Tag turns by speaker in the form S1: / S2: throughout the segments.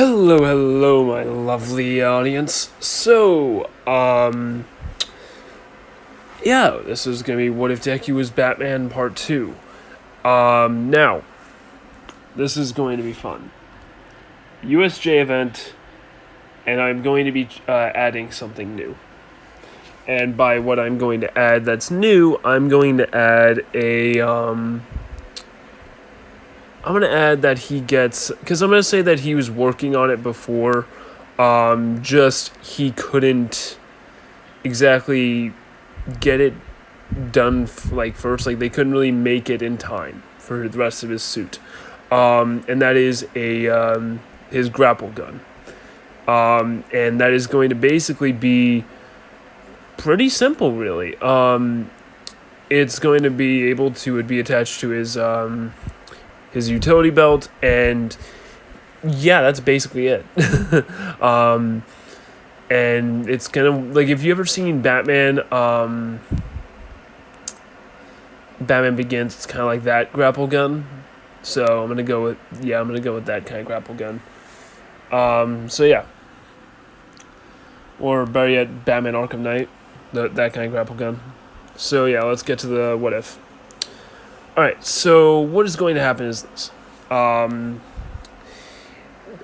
S1: Hello, my lovely audience. This is gonna be What If Deku Was Batman Part 2. Now, this is going to be fun. USJ event, and I'm going to be adding something new. And by what I'm going to add that's new, I'm going to add I'm going to add that he gets, because I'm going to say that he was working on it before, just he couldn't exactly get it done, first, they couldn't really make it in time for the rest of his suit, and that is his grapple gun, and that is going to basically be pretty simple, really. It's going to be able to, it'd be attached to his utility belt, and yeah, that's basically it. And it's kind of if you ever seen Batman Begins, it's kind of like that grapple gun. So I'm gonna go with that kind of grapple gun. Or better yet, Batman Arkham Knight, that kind of grapple gun. So yeah, let's get to the what if. Alright, so what is going to happen is this.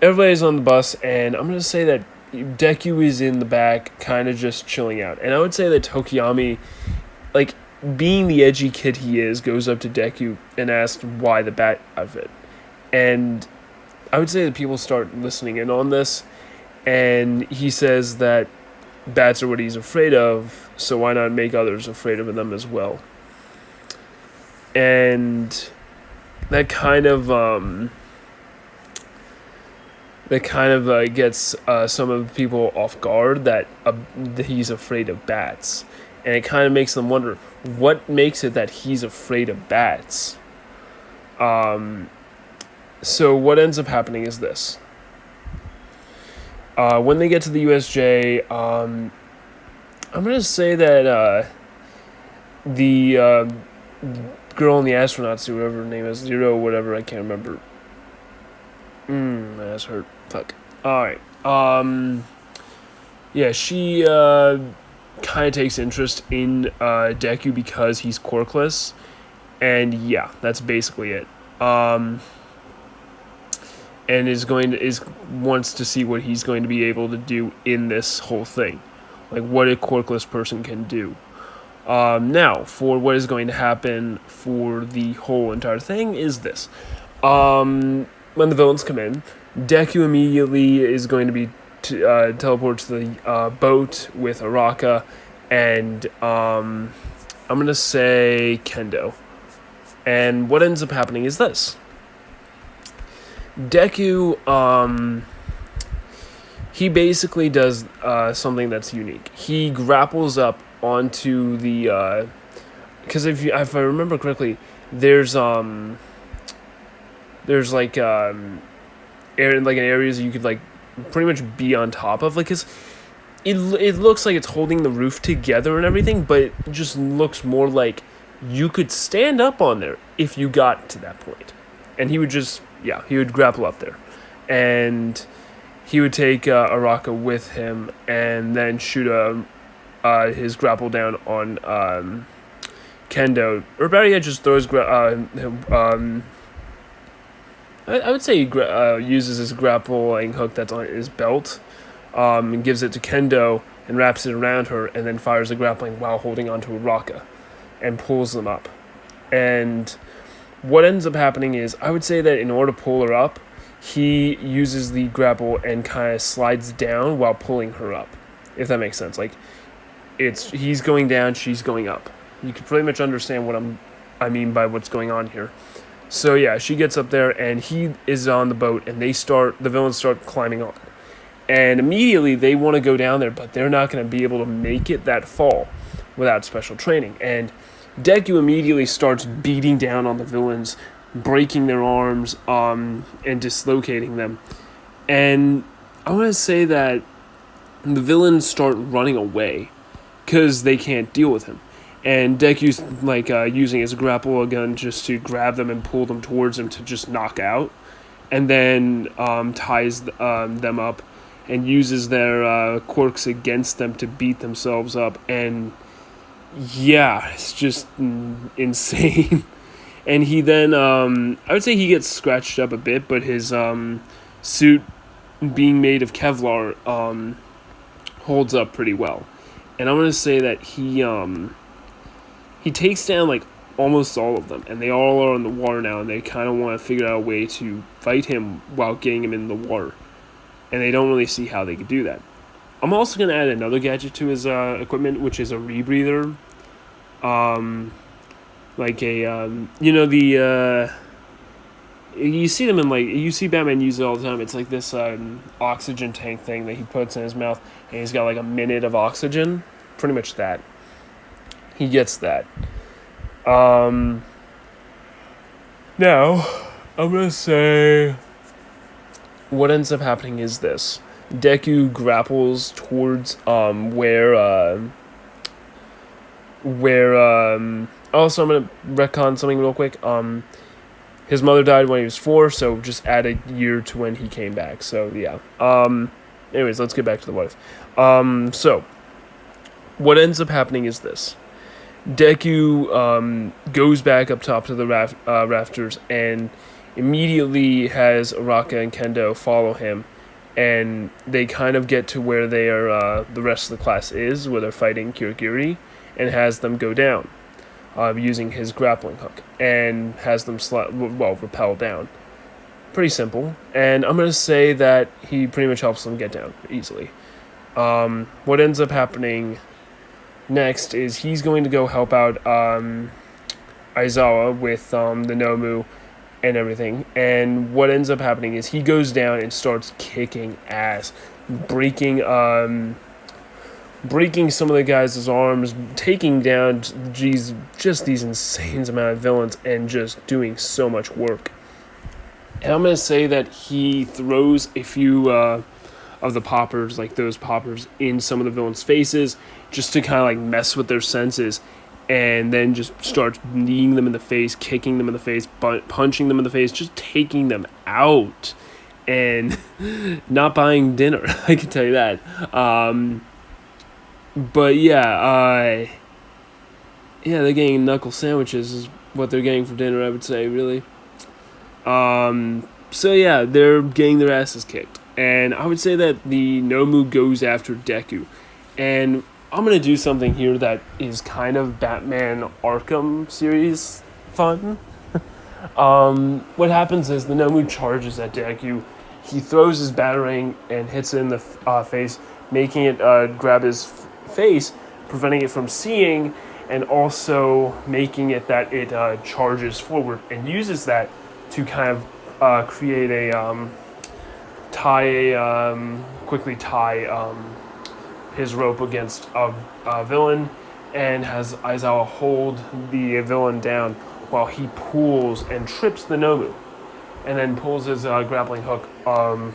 S1: Everybody's on the bus, and I'm going to say that Deku is in the back, kind of just chilling out. And I would say that Tokiyami, being the edgy kid he is, goes up to Deku and asks why the bat outfit. And I would say that people start listening in on this, and he says that bats are what he's afraid of, so why not make others afraid of them as well? And that kind of gets some of the people off guard that he's afraid of bats, and it kind of makes them wonder what makes it that he's afraid of bats. So what ends up happening is this: when they get to the USJ, I'm gonna say that the girl in the astronaut suit, whatever her name is, Zero, whatever, I can't remember. My ass hurt. Fuck. Alright. Yeah, she kind of takes interest in Deku because he's quirkless, and yeah, that's basically it. And wants to see what he's going to be able to do in this whole thing, what a quirkless person can do. Now, for what is going to happen for the whole entire thing is this. When the villains come in, Deku immediately is going to be teleported to the boat with Araka and, I'm going to say Kendo. And what ends up happening is this. Deku, he basically does something that's unique. He grapples up onto the because if I remember correctly, there's areas you could pretty much be on top of, because it looks like it's holding the roof together and everything, but it just looks more like you could stand up on there if you got to that point. And he would grapple up there, and he would take Araka with him and then shoot his grapple down on Kendo, or better yet, just throws I would say he uses his grappling hook that's on his belt, and gives it to Kendo and wraps it around her, and then fires the grappling while holding onto Araka and pulls them up. And what ends up happening is, I would say that in order to pull her up, he uses the grapple and kind of slides down while pulling her up, if that makes sense. He's going down, she's going up. You can pretty much understand what I mean by what's going on here. So yeah, she gets up there and he is on the boat, and the villains start climbing on. And immediately they want to go down there, but they're not going to be able to make it that fall without special training. And Deku immediately starts beating down on the villains, breaking their arms, and dislocating them. And I want to say that the villains start running away because they can't deal with him. And Deku's using his grapple gun just to grab them and pull them towards him to just knock out. and then ties them up and uses their quirks against them to beat themselves up. And yeah, it's just insane. And he then, I would say he gets scratched up a bit, but his suit being made of Kevlar holds up pretty well. And I'm gonna say that he takes down like almost all of them, and they all are in the water now, and they kind of want to figure out a way to fight him while getting him in the water, and they don't really see how they could do that. I'm also gonna add another gadget to his equipment, which is a rebreather, like a you see them in like you see Batman use it all the time. It's like this oxygen tank thing that he puts in his mouth, and he's got like a minute of oxygen. Pretty much that. He gets that. Now I'm gonna say what ends up happening is this: Deku grapples towards also I'm gonna retcon something real quick. His mother died when he was 4, so just add a year to when he came back. So yeah. Anyways, let's get back to the what if. So what ends up happening is this: Deku goes back up top to the rafters and immediately has Araka and Kendo follow him, and they kind of get to where they are. The rest of the class is, where they're fighting Kirigiri, and has them go down using his grappling hook, and has them rappel down. Pretty simple, and I'm gonna say that he pretty much helps them get down easily. What ends up happening next is he's going to go help out Aizawa with the Nomu and everything. And what ends up happening is he goes down and starts kicking ass, breaking some of the guys' arms, taking down just these insane amount of villains, and just doing so much work. And I'm going to say that he throws a few of the poppers, like those poppers, in some of the villains' faces, just to kind of like mess with their senses, and then just starts kneeing them in the face, kicking them in the face, punching them in the face, just taking them out, and not buying dinner. I can tell you that. But yeah, they're getting knuckle sandwiches is what they're getting for dinner, I would say, really. So yeah, they're getting their asses kicked. And I would say that the Nomu goes after Deku. And I'm going to do something here that is kind of Batman Arkham series fun. What happens is the Nomu charges at Deku. He throws his batarang and hits it in the face, making it grab his face, preventing it from seeing, and also making it that it charges forward, and uses that to kind of create a quickly tie his rope against a villain, and has Aizawa hold the villain down while he pulls and trips the Nomu, and then pulls his grappling hook around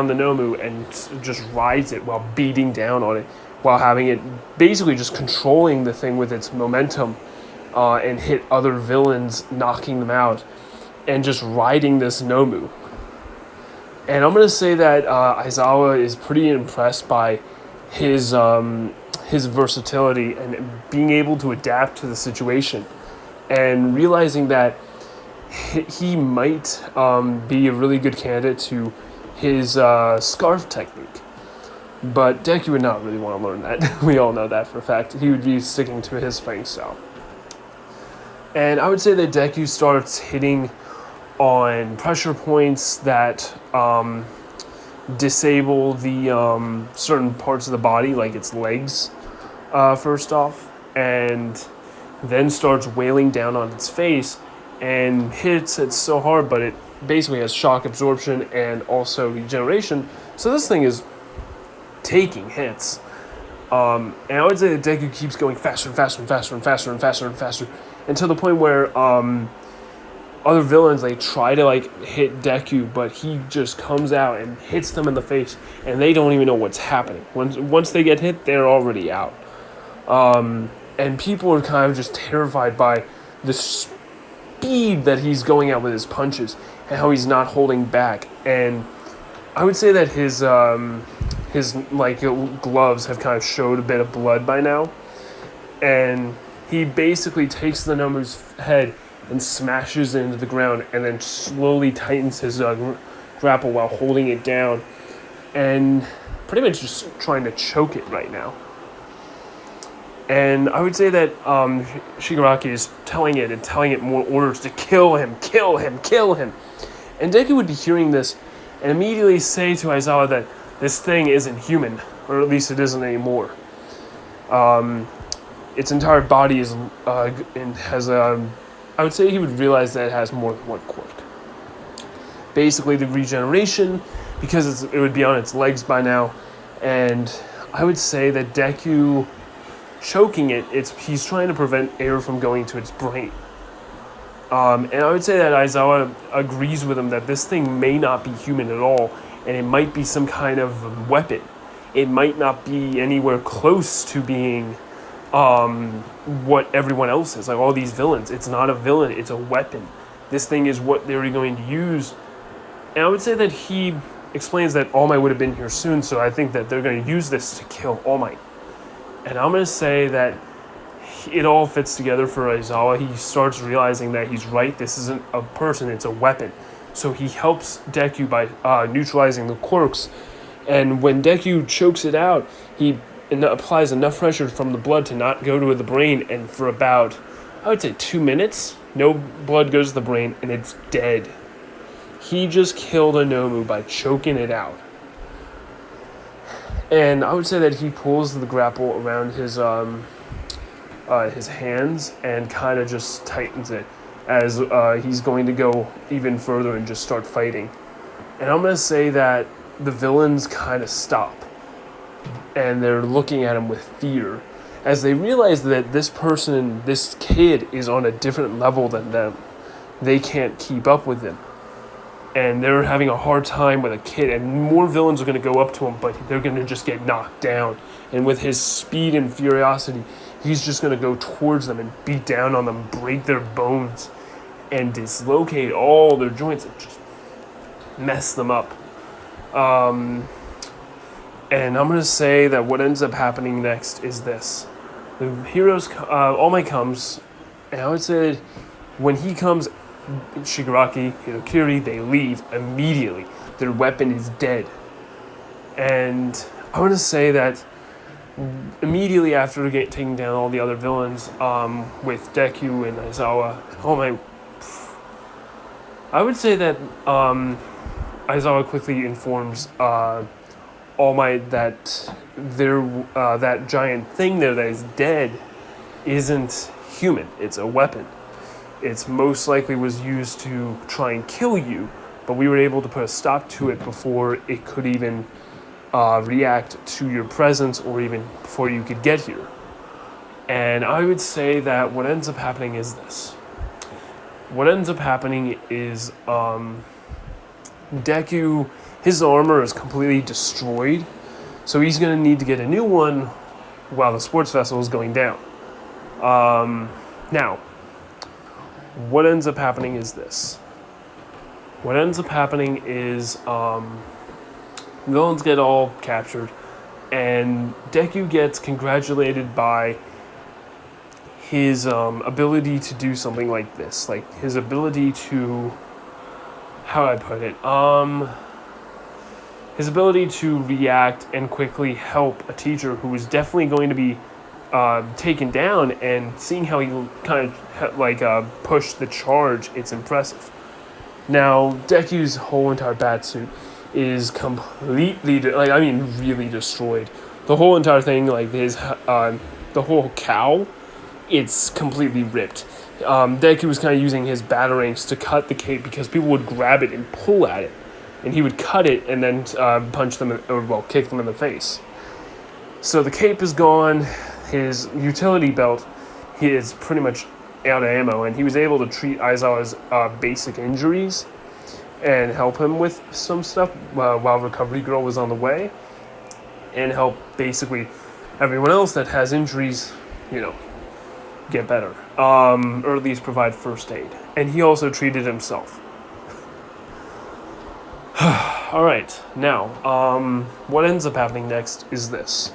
S1: the Nomu and just rides it while beating down on it, while having it basically just controlling the thing with its momentum, and hit other villains, knocking them out, and just riding this Nomu. And I'm going to say that Aizawa is pretty impressed by his versatility and being able to adapt to the situation, and realizing that he might be a really good candidate to his scarf technique. But Deku would not really want to learn that. We all know that for a fact. He would be sticking to his fighting style. And I would say that Deku starts hitting on pressure points that disable the certain parts of the body, like its legs, first off, and then starts wailing down on its face and hits it so hard, but it basically has shock absorption and also regeneration. So this thing is taking hits. And I would say that Deku keeps going faster and faster and faster and faster and faster and faster until the point where other villains try to hit Deku, but he just comes out and hits them in the face, and they don't even know what's happening. Once they get hit, they're already out. And people are kind of just terrified by this speed that he's going out with his punches and how he's not holding back. And I would say that his like gloves have kind of showed a bit of blood by now, and he basically takes the Nomu's head and smashes it into the ground, and then slowly tightens his grapple while holding it down, and pretty much just trying to choke it right now. And I would say that Shigaraki is telling it more orders to kill him. And Deku would be hearing this and immediately say to Aizawa that this thing isn't human, or at least it isn't anymore. Its entire body is has I would say he would realize that it has more than one quirk. Basically, the regeneration, because it would be on its legs by now, and I would say that Deku choking it, he's trying to prevent air from going to its brain. And I would say that Aizawa agrees with him that this thing may not be human at all, and it might be some kind of weapon. It might not be anywhere close to being what everyone else is, like all these villains. It's not a villain, it's a weapon. This thing is what they're going to use. And I would say that he explains that All Might would have been here soon, so I think that they're going to use this to kill All Might. And I'm going to say that it all fits together for Aizawa. He starts realizing that he's right, this isn't a person, it's a weapon. So he helps Deku by neutralizing the quirks. And when Deku chokes it out, he applies enough pressure from the blood to not go to the brain, and for about, I would say 2 minutes, no blood goes to the brain, and it's dead. He just killed a Nomu by choking it out. And I would say that he pulls the grapple around his hands and kind of just tightens it as he's going to go even further and just start fighting. And I'm going to say that the villains kind of stop, and they're looking at him with fear as they realize that this kid is on a different level than them. They can't keep up with him, and they're having a hard time with a kid, and more villains are going to go up to him, but they're going to just get knocked down. And with his speed and furiosity, he's just going to go towards them and beat down on them, break their bones, and dislocate all their joints and just mess them up. And I'm going to say that what ends up happening next is this. The heroes, All Might comes, and I would say that when he comes, Shigaraki, Hirokiri, they leave immediately. Their weapon is dead. And I want to say that immediately after taking down all the other villains, with Deku and Aizawa, I would say that Aizawa quickly informs All Might that that giant thing there that is dead isn't human. It's a weapon. It's most likely was used to try and kill you, but we were able to put a stop to it before it could even react to your presence, or even before you could get here. And I would say that what ends up happening is this. What ends up happening is Deku, his armor is completely destroyed, so he's going to need to get a new one while the sports festival is going down. Now, what ends up happening is this. What ends up happening is villains get all captured, and Deku gets congratulated by his ability to do something like this. Like, his ability to... How do I put it? His ability to react and quickly help a teacher who is definitely going to be taken down, and seeing how he kind of pushed the charge, it's impressive. Now, Deku's whole entire batsuit is completely, really destroyed. The whole entire thing, the whole cowl, it's completely ripped. Deku was kind of using his batarangs to cut the cape because people would grab it and pull at it, and he would cut it and then punch them, kick them in the face. So the cape is gone. His utility belt, he is pretty much out of ammo, and he was able to treat Aizawa's basic injuries and help him with some stuff while Recovery Girl was on the way, and help basically everyone else that has injuries, get better, or at least provide first aid. And he also treated himself. All right, now, what ends up happening next is this.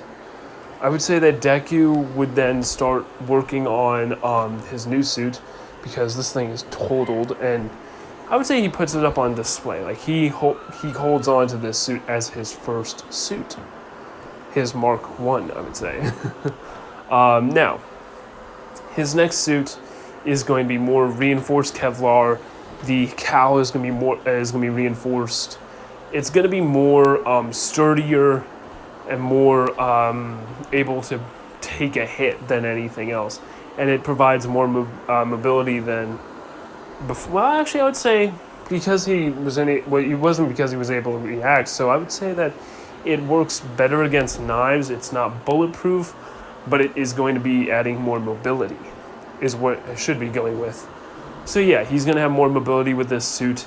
S1: I would say that Deku would then start working on his new suit, because this thing is totaled, and I would say he puts it up on display. Like he holds on to this suit as his first suit, his Mark 1, I would say. Now, his next suit is going to be more reinforced Kevlar. The cowl is going to be reinforced. It's going to be more sturdier and more able to take a hit than anything else, and it provides more mobility than before. Well, actually, I would say because he was in it. Well, it wasn't because he was able to react. So I would say that it works better against knives. It's not bulletproof, but it is going to be adding more mobility, is what I should be going with. So yeah, he's going to have more mobility with this suit,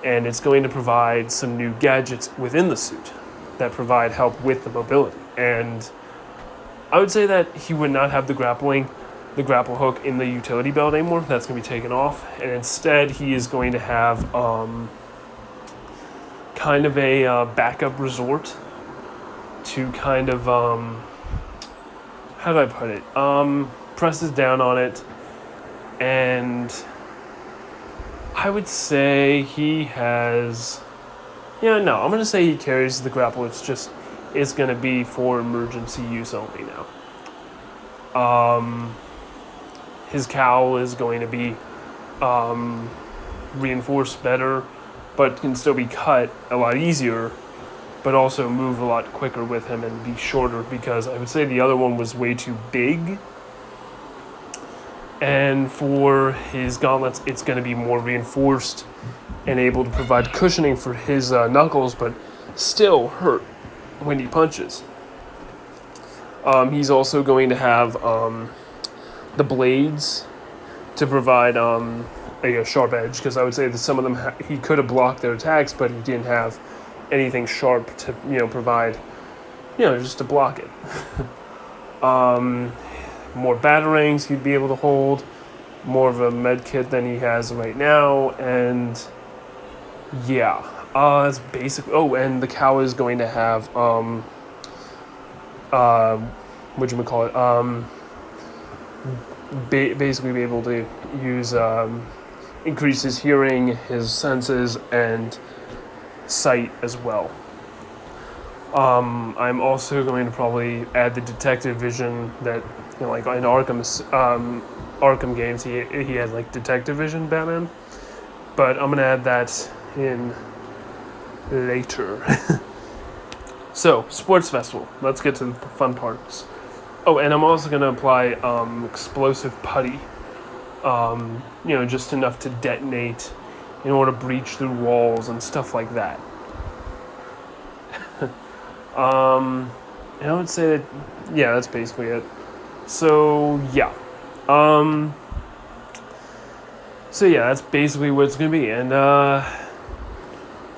S1: and it's going to provide some new gadgets within the suit that provide help with the mobility. And I would say that he would not have the grapple hook in the utility belt anymore. That's going to be taken off, and instead he is going to have kind of a backup resort to kind of how do I put it? Presses down on it, and I would say he has. Yeah, no, I'm going to say he carries the grapple. It's going to be for emergency use only now. His cowl is going to be reinforced better, but can still be cut a lot easier, but also move a lot quicker with him and be shorter, because I would say the other one was way too big. And for his gauntlets, it's going to be more reinforced and able to provide cushioning for his knuckles, but still hurt when he punches. He's also going to have the blades to provide a sharp edge, because I would say that some of them he could have blocked their attacks, but he didn't have anything sharp to provide, just to block it. More batarangs he'd be able to hold, more of a med kit than he has right now, and yeah, that's basically. Oh, and the cow is going to have basically be able to use increase his hearing, his senses, and sight as well. I'm also going to probably add the detective vision that, like in Arkham games, he had like detective vision, Batman. But I'm gonna add that in later. So, sports festival. Let's get to the fun parts. Oh, and I'm also gonna apply explosive putty. Just enough to detonate in order to breach through walls and stuff like that. And I would say that, yeah, that's basically it. So yeah, that's basically what it's gonna be, and I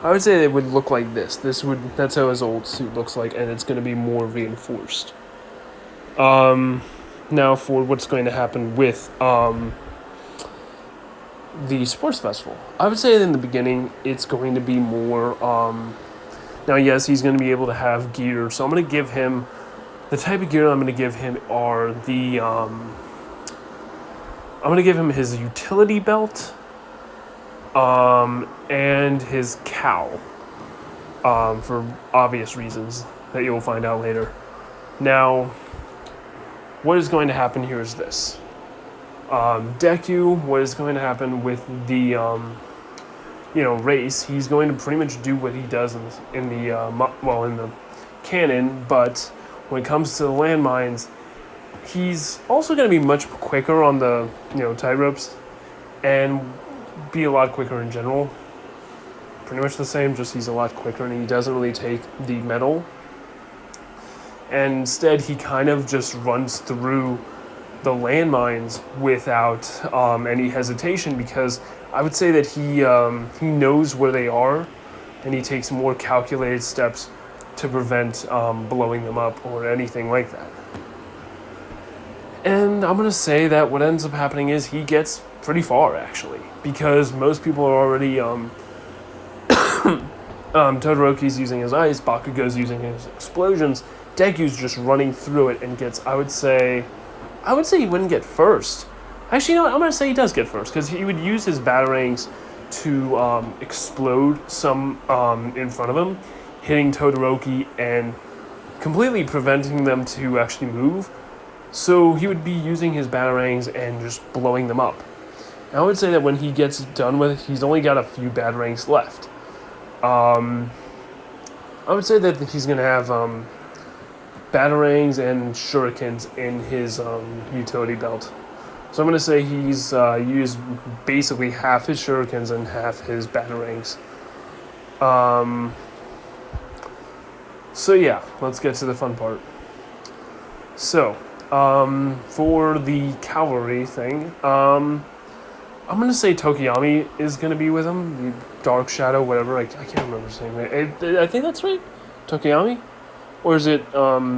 S1: would say it would look like this. That's how his old suit looks like, and it's gonna be more reinforced. Now for what's going to happen with the sports festival, I would say that in the beginning it's going to be more. Now, yes, he's going to be able to have gear, so I'm going to give him the type of gear I'm going to give him are the. I'm going to give him his utility belt, and his cowl, for obvious reasons that you'll find out later. Now, what is going to happen here is this. Deku, what is going to happen with the race? He's going to pretty much do what he does in the canon, but when it comes to the landmines, he's also going to be much quicker on the tight ropes, and be a lot quicker in general. Pretty much the same, just he's a lot quicker, and he doesn't really take the metal. And instead, he kind of just runs through the landmines without any hesitation, because I would say that he knows where they are, and he takes more calculated steps to prevent blowing them up or anything like that. And I'm gonna say that what ends up happening is he gets pretty far actually, because most people are already Todoroki's using his ice, Bakugo's using his explosions, Deku's just running through it and gets. I would say he wouldn't get first. Actually, you know what? I'm gonna say he does get first because he would use his batarangs to explode some in front of him, hitting Todoroki and completely preventing them to actually move. So he would be using his batarangs and just blowing them up. And I would say that when he gets done with it, he's only got a few batarangs left. I would say that he's going to have batarangs and shurikens in his utility belt. So I'm going to say he's used basically half his shurikens and half his batarangs. So yeah, let's get to the fun part. So, for the cavalry thing, I'm going to say Tokiyami is going to be with him. The Dark Shadow, whatever. I can't remember his name. I think that's right. Tokiyami? Or is it, well,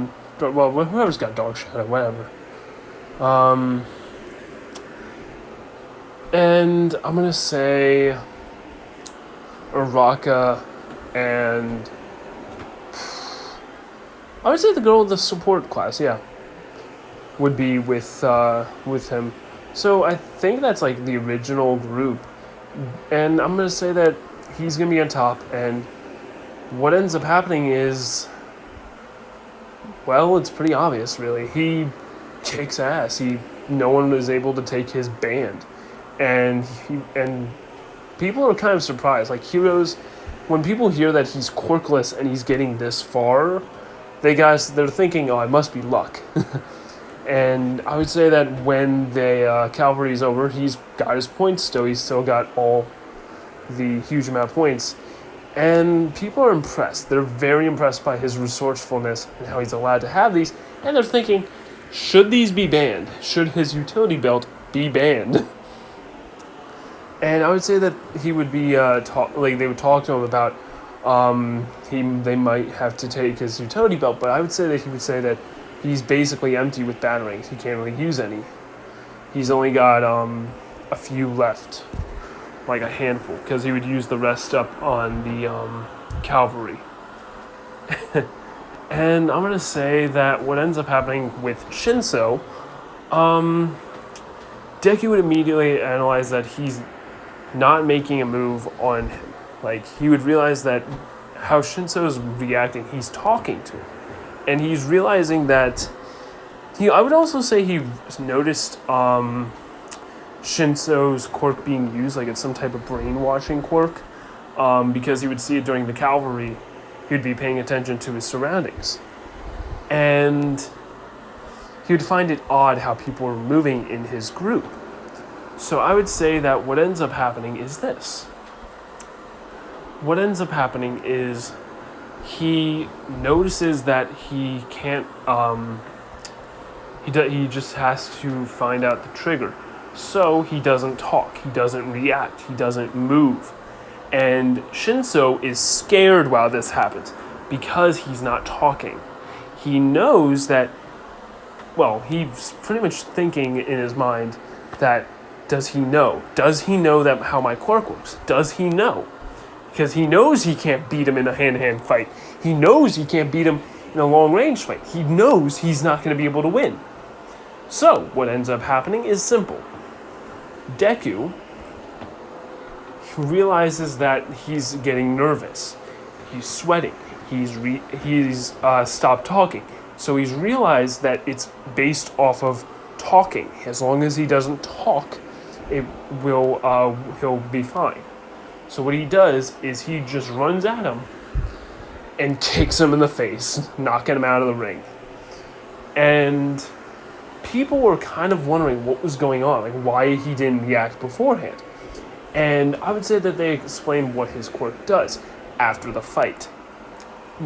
S1: whoever's got Dark Shadow, whatever. And I'm going to say Uraka and I would say the girl of the support class, yeah, would be with him. So I think that's like the original group, and I'm gonna say that he's gonna be on top. And what ends up happening is, well, it's pretty obvious, really. He kicks ass. No one is able to take his band, and people are kind of surprised. Like heroes, when people hear that he's quirkless and he's getting this far, they're thinking, oh, it must be luck. And I would say that when the cavalry is over, he's got his points still. He's still got all the huge amount of points. And people are impressed. They're very impressed by his resourcefulness and how he's allowed to have these. And they're thinking, should these be banned? Should his utility belt be banned? And I would say that he would be, they would talk to him about they might have to take his utility belt, but I would say that he would say that he's basically empty with batarangs. He can't really use any. He's only got a few left, like a handful, because he would use the rest up on the cavalry. And I'm gonna say that what ends up happening with Shinso, Deku would immediately analyze that he's not making a move on him. Like, he would realize that how Shinso's reacting, he's talking to him. And he's realizing that, I would also say he noticed Shinso's quirk being used, like it's some type of brainwashing quirk, because he would see it during the cavalry. He'd be paying attention to his surroundings. And he would find it odd how people were moving in his group. So I would say that what ends up happening is this. What ends up happening is he notices that he can't, he just has to find out the trigger. So he doesn't talk, he doesn't react, he doesn't move. And Shinso is scared while this happens because he's not talking. He knows that, well, he's pretty much thinking in his mind that, does he know? Does he know that how my quirk works? Does he know? Because he knows he can't beat him in a hand-to-hand fight. He knows he can't beat him in a long-range fight. He knows he's not going to be able to win. So, what ends up happening is simple. Deku realizes that he's getting nervous. He's sweating. He's stopped talking. So he's realized that it's based off of talking. As long as he doesn't talk, he'll be fine. So what he does is he just runs at him and kicks him in the face, knocking him out of the ring. And people were kind of wondering what was going on, like why he didn't react beforehand. And I would say that they explained what his quirk does after the fight,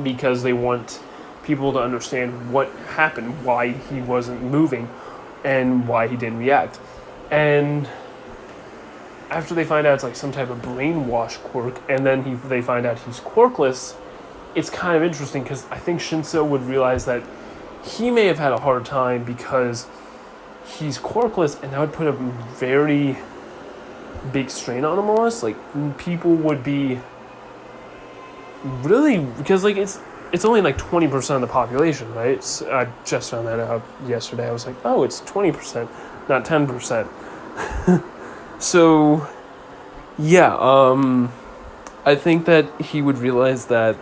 S1: because they want people to understand what happened, why he wasn't moving, and why he didn't react. And after they find out it's like some type of brainwash quirk, and then they find out he's quirkless, it's kind of interesting because I think Shinso would realize that he may have had a hard time because he's quirkless, and that would put a very big strain on him almost. Like, people would be really, because like it's only like 20% of the population, right? So I just found that out yesterday. I was like, oh, it's 20%, not 10%. So yeah, I think that he would realize that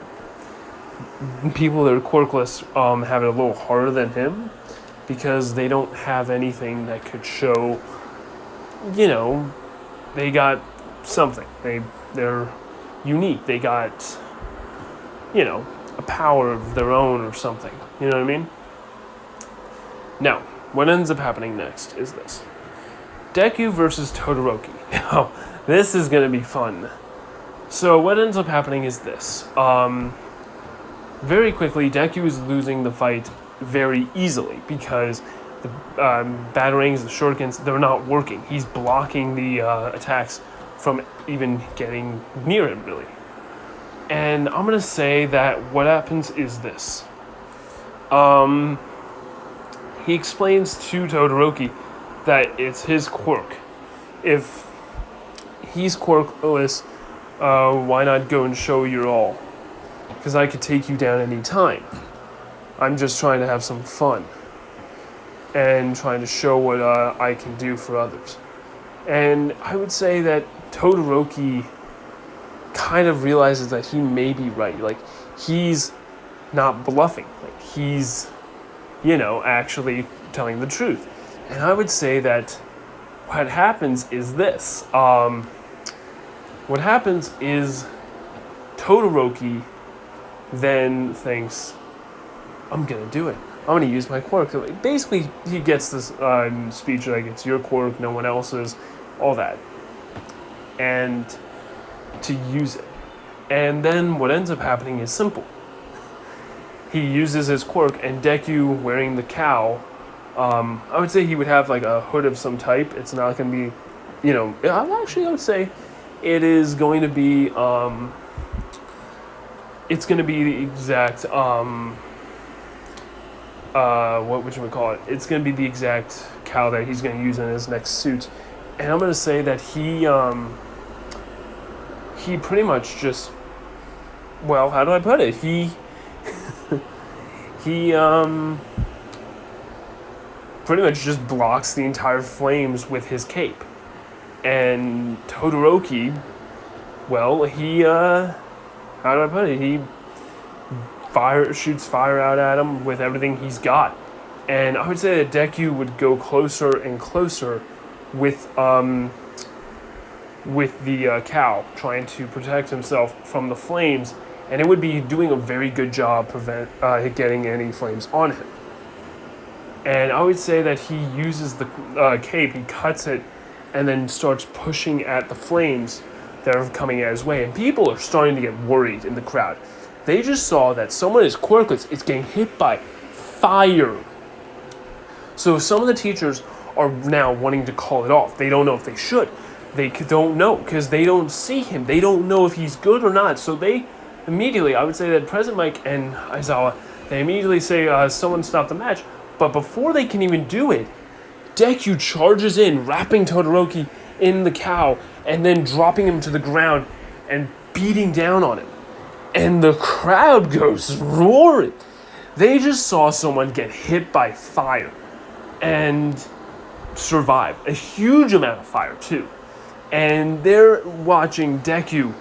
S1: people that are quirkless have it a little harder than him, because they don't have anything that could show, they got something. They're unique. They got, a power of their own or something. You know what I mean? Now, what ends up happening next is this. Deku versus Todoroki. Oh, this is going to be fun. So what ends up happening is this. Very quickly, Deku is losing the fight very easily because the batarangs, the shurikens, they're not working. He's blocking the attacks from even getting near him, really. And I'm going to say that what happens is this. He explains to Todoroki that it's his quirk. If he's quirkless, why not go and show your all? Because I could take you down any time. I'm just trying to have some fun and trying to show what I can do for others. And I would say that Todoroki kind of realizes that he may be right. Like, he's not bluffing. Like, he's, actually telling the truth. And I would say that what happens is this. What happens is Todoroki then thinks, I'm going to do it. I'm going to use my quirk. Basically, he gets this speech like, it's your quirk, no one else's, all that. And to use it. And then what ends up happening is simple. He uses his quirk, and Deku, wearing the cowl, I would say he would have like a hood of some type. It's not going to be, I would say it is going to be, it's going to be the exact, what would you call it? It's going to be the exact cowl that he's going to use in his next suit. And I'm going to say that he pretty much just, well, how do I put it? He pretty much just blocks the entire flames with his cape. And Todoroki, well, he, how do I put it? He shoots fire out at him with everything he's got. And I would say that Deku would go closer and closer with the cow, trying to protect himself from the flames, and it would be doing a very good job getting any flames on him. And I would say that he uses the cape, he cuts it, and then starts pushing at the flames that are coming at his way. And people are starting to get worried in the crowd. They just saw that someone is quirkless, is getting hit by fire. So some of the teachers are now wanting to call it off. They don't know if they should. They don't know because they don't see him. They don't know if he's good or not. So they immediately, I would say that President Mike and Aizawa, they immediately say, someone stop the match. But before they can even do it, Deku charges in, wrapping Todoroki in the cow, and then dropping him to the ground and beating down on him. And the crowd goes roaring. They just saw someone get hit by fire and survive. A huge amount of fire, too. And they're watching Deku.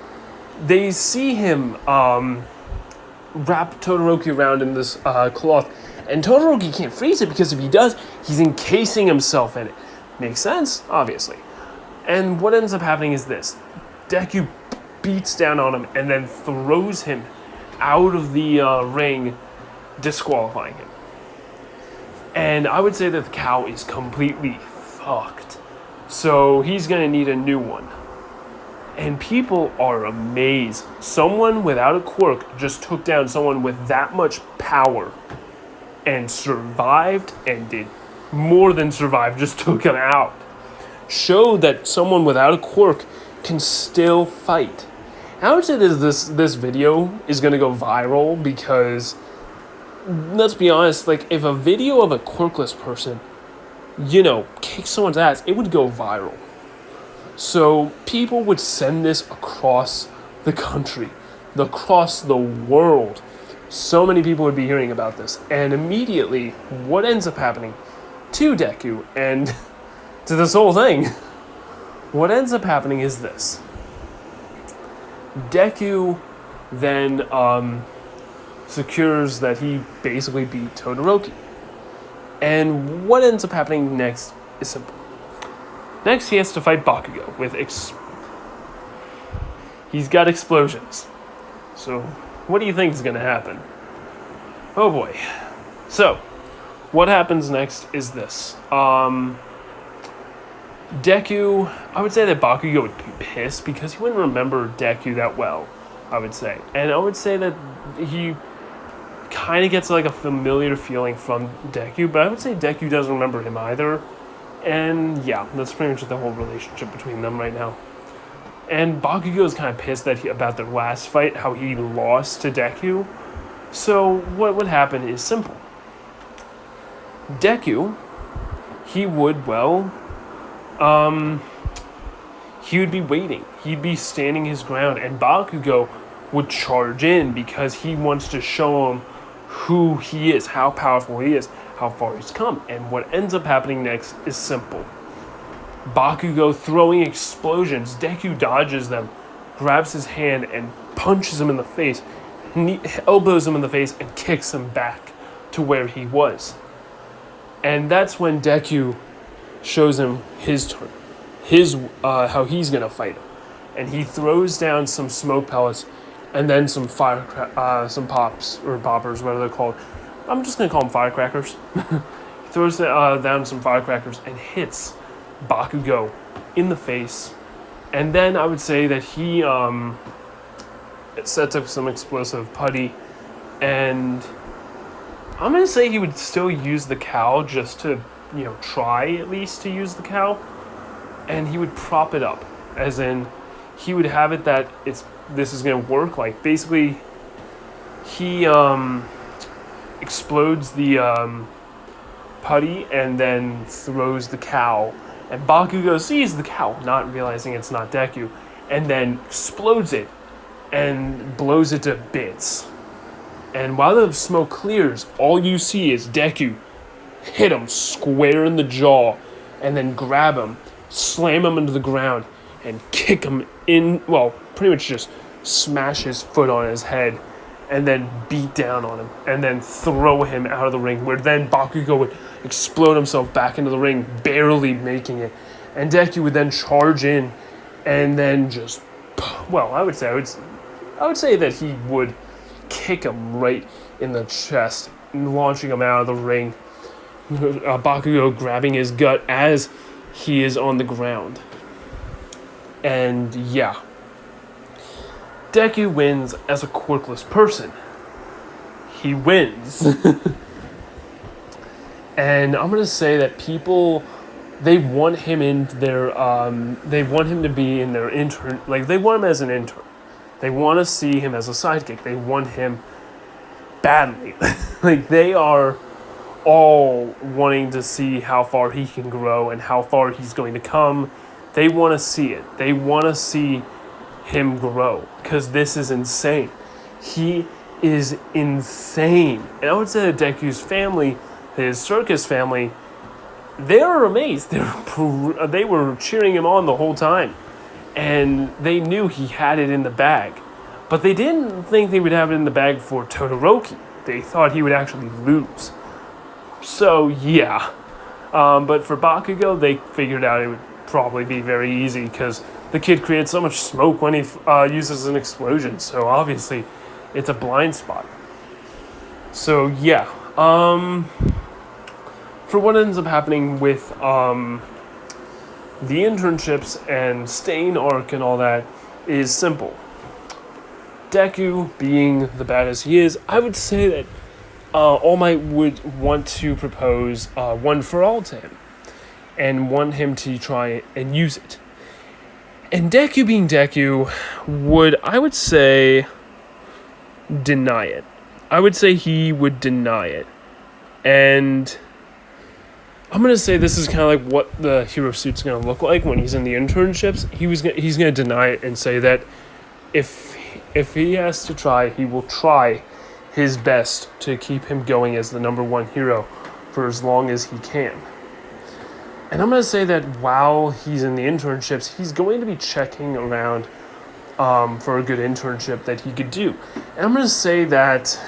S1: They see him wrap Todoroki around in this cloth. And Todoroki can't freeze it because if he does, he's encasing himself in it. Makes sense? Obviously. And what ends up happening is this. Deku beats down on him and then throws him out of the ring, disqualifying him. And I would say that the cow is completely fucked. So he's going to need a new one. And people are amazed. Someone without a quirk just took down someone with that much power and survived, and did more than survive, just took him out. Showed that someone without a quirk can still fight. And I would say that this video is going to go viral because, let's be honest, like, if a video of a quirkless person kick someone's ass, it would go viral. So people would send this across the country, across the world. So many people would be hearing about this. And immediately, what ends up happening to Deku and to this whole thing, what ends up happening is this. Deku then secures that he basically beat Todoroki. And what ends up happening next is simple. Next, he has to fight Bakugo with he's got explosions. So, what do you think is going to happen? Oh boy. So, what happens next is this. Deku, I would say that Bakugo would be pissed because he wouldn't remember Deku that well, I would say. And I would say that he kind of gets like a familiar feeling from Deku, but I would say Deku doesn't remember him either. And yeah, that's pretty much the whole relationship between them right now. And Bakugo is kind of pissed about their last fight, how he lost to Deku. So what would happen is simple. Deku, he would be waiting. He'd be standing his ground, and Bakugo would charge in because he wants to show him who he is, how powerful he is, how far he's come. And what ends up happening next is simple. Bakugo throwing explosions. Deku dodges them, grabs his hand and punches him in the face, elbows him in the face and kicks him back to where he was. And that's when Deku shows him his turn, how he's gonna fight him. And he throws down some smoke pellets and then some some pops or poppers, whatever they're called. I'm just gonna call them firecrackers. He throws down some firecrackers and hits Bakugo in the face. And then I would say that he sets up some explosive putty, and I'm gonna say he would still use the cow just to, try at least to use the cow, and he would prop it up, as in he would have it that this is gonna work. Like basically, he explodes the putty and then throws the cow, and Bakugo sees the cow, not realizing it's not Deku, and then explodes it and blows it to bits. And while the smoke clears, all you see is Deku hit him square in the jaw and then grab him, slam him into the ground, and kick him pretty much just smash his foot on his head and then beat down on him and then throw him out of the ring, where then Bakugo would explode himself back into the ring, barely making it. And Deku would then charge in and then just, I would say that he would kick him right in the chest, launching him out of the ring. Bakugo grabbing his gut as he is on the ground. And yeah, Deku wins as a quirkless person. He wins. And I'm gonna say that people, they want him in their, they want him to be in their intern, like they want him as an intern. They want to see him as a sidekick. They want him badly. Like they are all wanting to see how far he can grow and how far he's going to come. They want to see it. They want to see him grow, because this is insane. He is insane. And I would say that Deku's family, his circus family, they were amazed. They were cheering him on the whole time. And they knew he had it in the bag. But they didn't think they would have it in the bag for Todoroki. They thought he would actually lose. So, yeah. But for Bakugo, they figured out it would probably be very easy, because the kid creates so much smoke when he uses an explosion. So, obviously, it's a blind spot. So, yeah. For what ends up happening with the internships and Stain arc and all that is simple. Deku, being the badass he is, I would say that All Might would want to propose One for All to him and want him to try and use it. And Deku, being Deku, would, I would say, deny it. I would say he would deny it. And I'm gonna say this is kind of like what the hero suit's gonna look like when he's in the internships. He's gonna deny it and say that if he has to try, he will try his best to keep him going as the number one hero for as long as he can. And I'm gonna say that while he's in the internships, he's going to be checking around for a good internship that he could do. And I'm gonna say that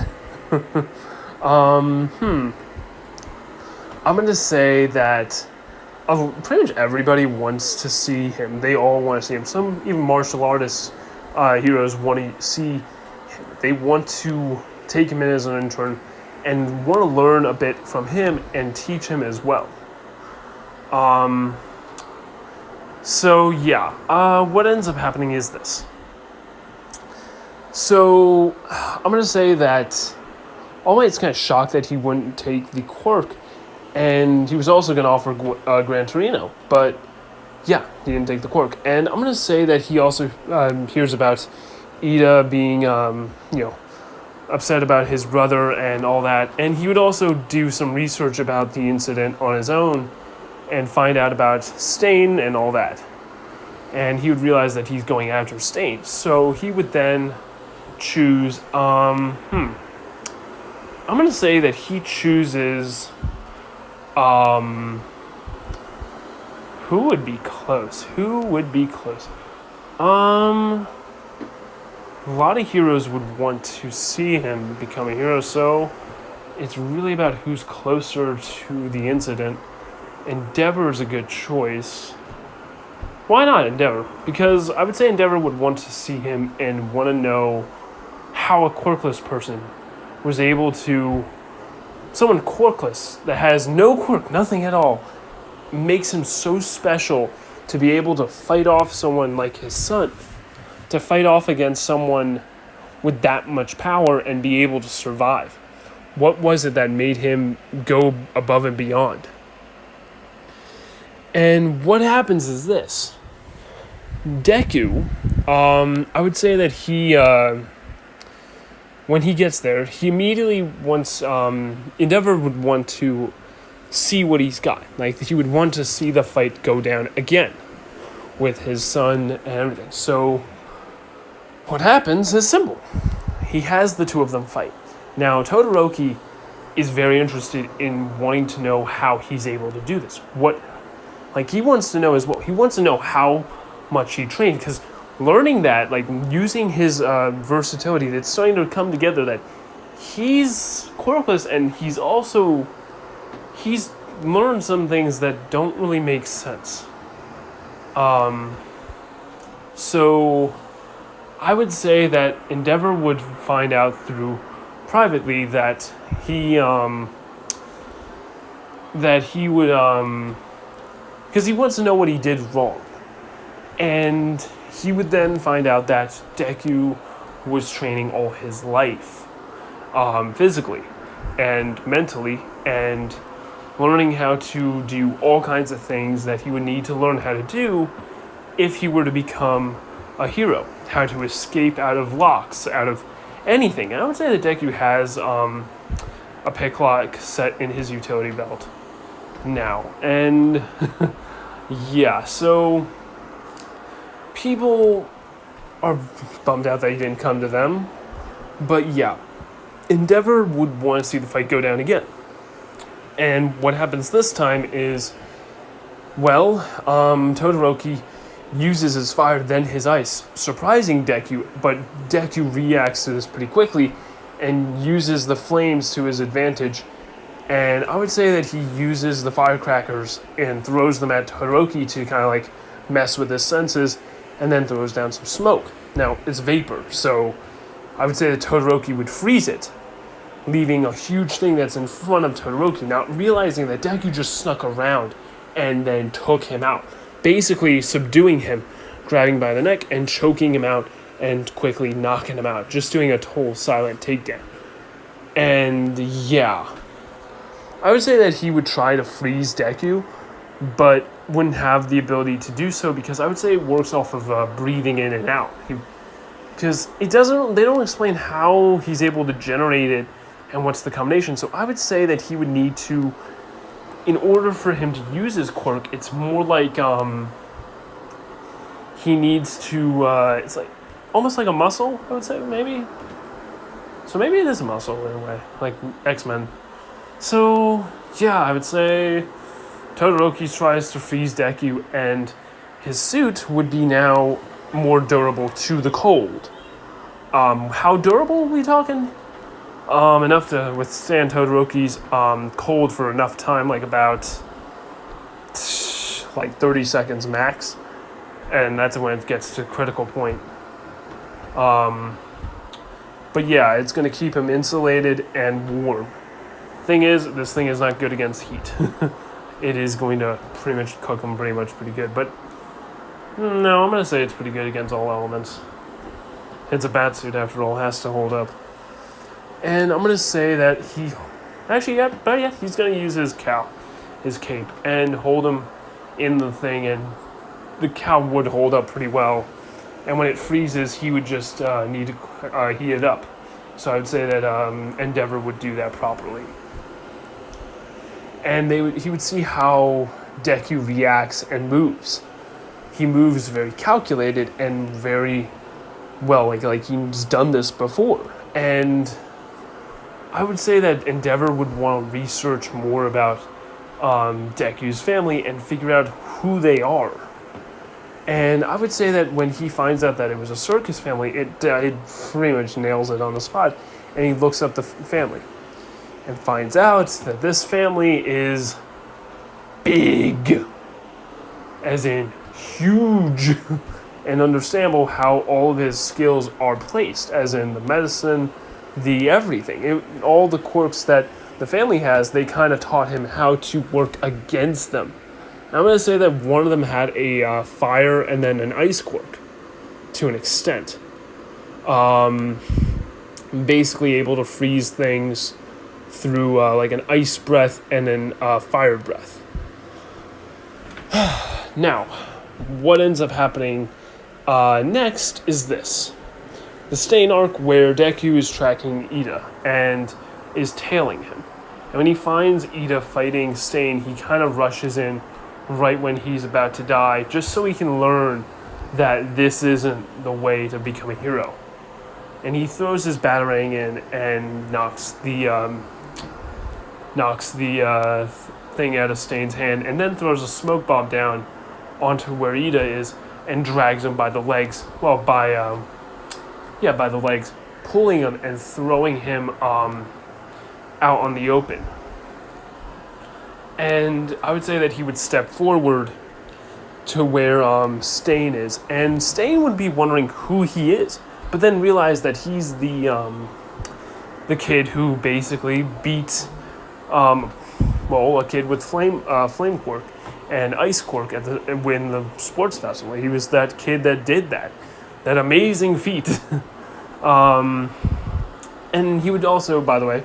S1: I'm going to say that pretty much everybody wants to see him. They all want to see him. Some even martial artists, heroes want to see him. They want to take him in as an intern and want to learn a bit from him and teach him as well. What ends up happening is this. So I'm going to say that All Might's kind of shocked that he wouldn't take the quirk. And he was also going to offer Gran Torino, but yeah, he didn't take the quirk. And I'm going to say that he also hears about Ida being, upset about his brother and all that. And he would also do some research about the incident on his own and find out about Stain and all that. And he would realize that he's going after Stain. So he would then choose, I'm going to say that he chooses... who would be close? A lot of heroes would want to see him become a hero, so it's really about who's closer to the incident. Endeavor is a good choice. Why not Endeavor? Because I would say Endeavor would want to see him and want to know how a quirkless person was able to... Someone quirkless that has no quirk, nothing at all, makes him so special to be able to fight off someone like his son, to fight off against someone with that much power and be able to survive. What was it that made him go above and beyond? And what happens is this. Deku, I would say that he... when he gets there, he immediately wants... Endeavor would want to see what he's got. Like, he would want to see the fight go down again with his son and everything. So, what happens is simple. He has the two of them fight. Now, Todoroki is very interested in wanting to know how he's able to do this. He wants to know as well. He wants to know how much he trained, because learning that, using his versatility, that's starting to come together that he's quirkless and he's learned some things that don't really make sense. So I would say that Endeavor would find out privately that he would, because he wants to know what he did wrong. And he would then find out that Deku was training all his life, physically and mentally, and learning how to do all kinds of things that he would need to learn how to do if he were to become a hero. How to escape out of locks, out of anything. And I would say that Deku has a pick lock set in his utility belt now. And yeah, so... people are bummed out that he didn't come to them. But yeah, Endeavor would want to see the fight go down again. And what happens this time is, Todoroki uses his fire, then his ice, surprising Deku, but Deku reacts to this pretty quickly and uses the flames to his advantage. And I would say that he uses the firecrackers and throws them at Todoroki to kind of mess with his senses, and then throws down some smoke. Now, it's vapor, so I would say that Todoroki would freeze it, leaving a huge thing that's in front of Todoroki. Now, realizing that Deku just snuck around and then took him out, basically subduing him, grabbing by the neck and choking him out and quickly knocking him out, just doing a total silent takedown. And yeah, I would say that he would try to freeze Deku, but wouldn't have the ability to do so, because I would say it works off of breathing in and out. Because they don't explain how he's able to generate it and what's the combination. So I would say that he would need to in order for him to use his quirk, it's more like he needs to. It's like almost like a muscle, I would say, maybe. So maybe it is a muscle in a way, like X-Men. So yeah, I would say Todoroki tries to freeze Deku, and his suit would be now more durable to the cold. How durable are we talking? Enough to withstand Todoroki's cold for enough time, like about like 30 seconds max, and that's when it gets to critical point. But yeah, it's going to keep him insulated and warm. Thing is, this thing is not good against heat. It is going to pretty much cook him pretty good, but no, I'm going to say it's pretty good against all elements. It's a bat suit after all, has to hold up. And I'm going to say that he's going to use his cape, and hold him in the thing, and the cow would hold up pretty well. And when it freezes, he would just need to heat it up. So I would say that Endeavor would do that properly. And he would see how Deku reacts and moves. He moves very calculated and very well, like he's done this before. And I would say that Endeavor would want to research more about Deku's family and figure out who they are. And I would say that when he finds out that it was a circus family, it pretty much nails it on the spot. And he looks up the family and finds out that this family is big, as in huge, and understandable how all of his skills are placed, as in the medicine, the everything. All the quirks that the family has, they kind of taught him how to work against them. I'm going to say that one of them had a fire and then an ice quirk, to an extent. Basically able to freeze things through like an ice breath and then fire breath. Now, what ends up happening next is this. The Stain arc where Deku is tracking Ida and is tailing him. And when he finds Ida fighting Stain, he kind of rushes in right when he's about to die, just so he can learn that this isn't the way to become a hero. And he throws his batarang in and knocks the thing out of Stain's hand, and then throws a smoke bomb down onto where Ida is and drags him by the legs. Well, by the legs, pulling him and throwing him out on the open. And I would say that he would step forward to where Stain is, and Stain would be wondering who he is, but then realize that he's the kid who basically beat a kid with flame quirk and ice quirk at the sports festival. He was that kid that did that amazing feat. And he would also, by the way,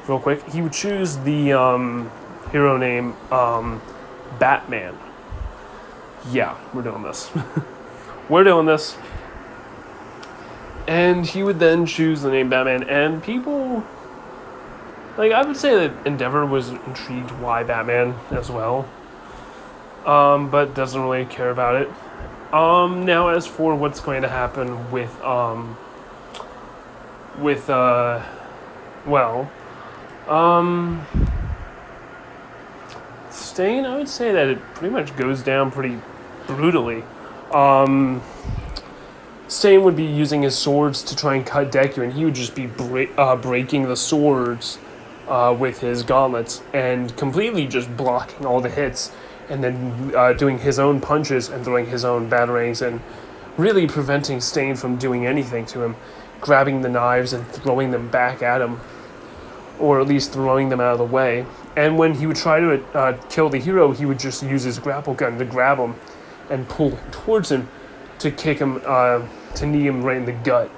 S1: real quick, he would choose the hero name Batman. Yeah, we're doing this. We're doing this. And he would then choose the name Batman, and people, like, I would say that Endeavor was intrigued why Batman as well, but doesn't really care about it. Now as for what's going to happen with Stain, I would say that it pretty much goes down pretty brutally. Stain would be using his swords to try and cut Deku, and he would just be breaking the swords with his gauntlets and completely just blocking all the hits, and then doing his own punches and throwing his own batarangs and really preventing Stain from doing anything to him, grabbing the knives and throwing them back at him, or at least throwing them out of the way. And when he would try to kill the hero, he would just use his grapple gun to grab him and pull him towards him to kick him, to knee him right in the gut.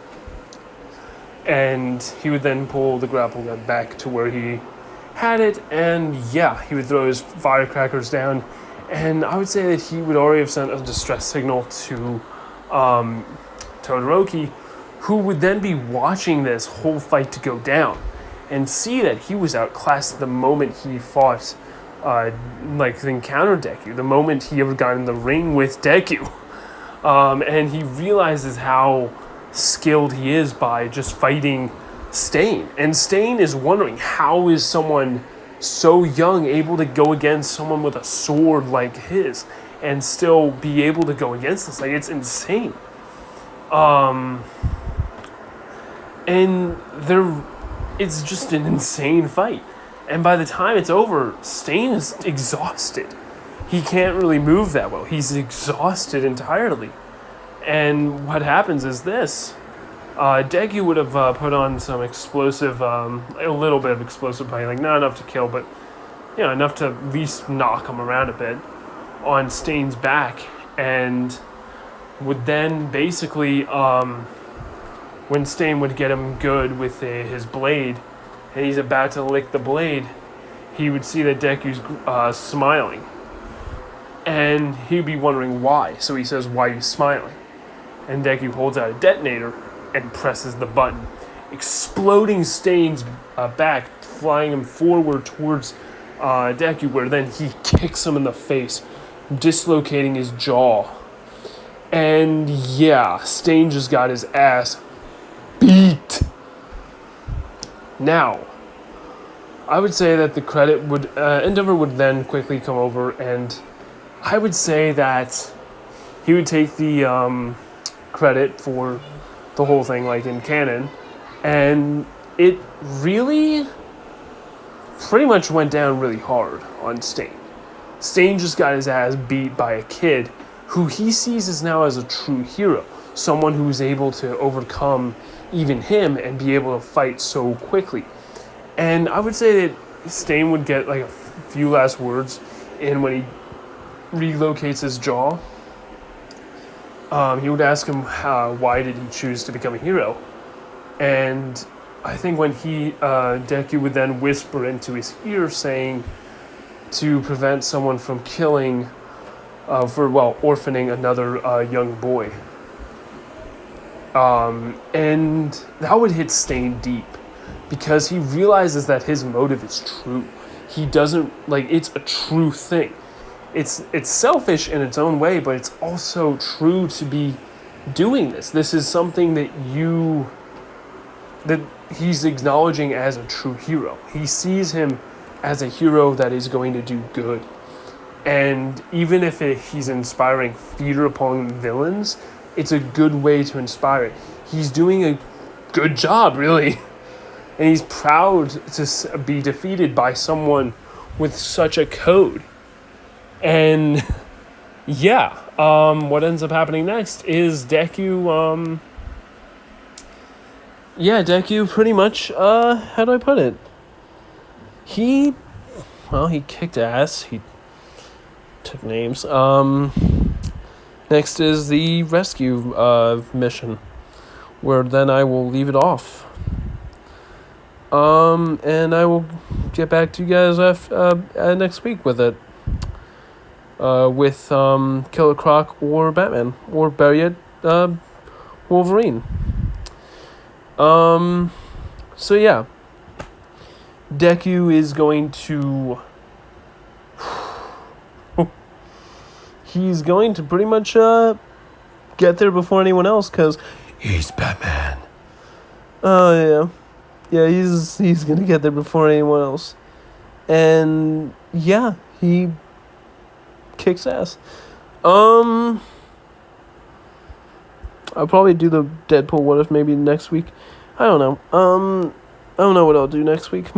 S1: And he would then pull the grapple gun back to where he had it, and yeah, he would throw his firecrackers down, and I would say that he would already have sent a distress signal to Todoroki, who would then be watching this whole fight to go down and see that he was outclassed the moment he fought encounter Deku, the moment he ever got in the ring with Deku. And he realizes how skilled he is by just fighting Stain. And Stain is wondering, how is someone so young able to go against someone with a sword like his and still be able to go against this? Like, it's insane. And it's just an insane fight. And by the time it's over, Stain is exhausted. He can't really move that well. He's exhausted entirely. And what happens is this. Deku would have put on some explosive, a little bit of explosive fighting, like not enough to kill, but enough to at least knock him around a bit on Stain's back, and would then basically, when Stain would get him good with his blade, and he's about to lick the blade, he would see that Deku's smiling. And he'd be wondering why. So he says, "Why are you smiling?" And Deku holds out a detonator and presses the button, exploding Stain's back, flying him forward towards Deku, where then he kicks him in the face, dislocating his jaw. And yeah, Stain just got his ass beat. Now, I would say that the credit would, Endeavor would then quickly come over, and I would say that he would take the credit for the whole thing, like in canon, and it really pretty much went down really hard on Stain. Stain just got his ass beat by a kid who he sees as now as a true hero, someone who's able to overcome even him and be able to fight so quickly. And I would say that Stain would get like a few last words in when he relocates his jaw. He would ask him why did he choose to become a hero, and I think when Deku would then whisper into his ear saying to prevent someone from killing, orphaning another young boy. And that would hit Stain deep, because he realizes that his motive is true. He doesn't, it's a true thing. It's selfish in its own way, but it's also true to be doing this. This is something that he's acknowledging as a true hero. He sees him as a hero that is going to do good. And even if he's inspiring fear upon villains, it's a good way to inspire it. He's doing a good job, really. And he's proud to be defeated by someone with such a code. And yeah, what ends up happening next is Deku, Deku pretty much, how do I put it? He kicked ass. He took names. Next is the rescue mission, where then I will leave it off. And I will get back to you guys next week with it. With Killer Croc or Batman, or better yet, Wolverine. So yeah, Deku is going to he's going to pretty much get there before anyone else, because he's Batman. Oh yeah, he's gonna get there before anyone else, and yeah, he kicks ass. I'll probably do the Deadpool what if maybe next week. I don't know. I don't know what I'll do next week.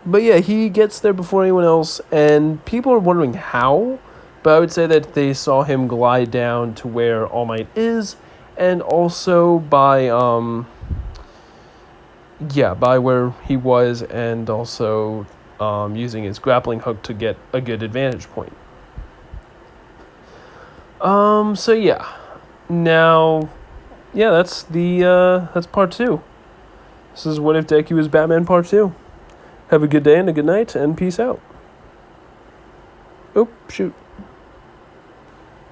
S1: But yeah, he gets there before anyone else, and people are wondering how, but I would say that they saw him glide down to where All Might is, and also by where he was, and also using his grappling hook to get a good advantage point. So yeah. Now, yeah, that's part 2. This is What If Deku is Batman part 2. Have a good day and a good night, and peace out. Oh, shoot.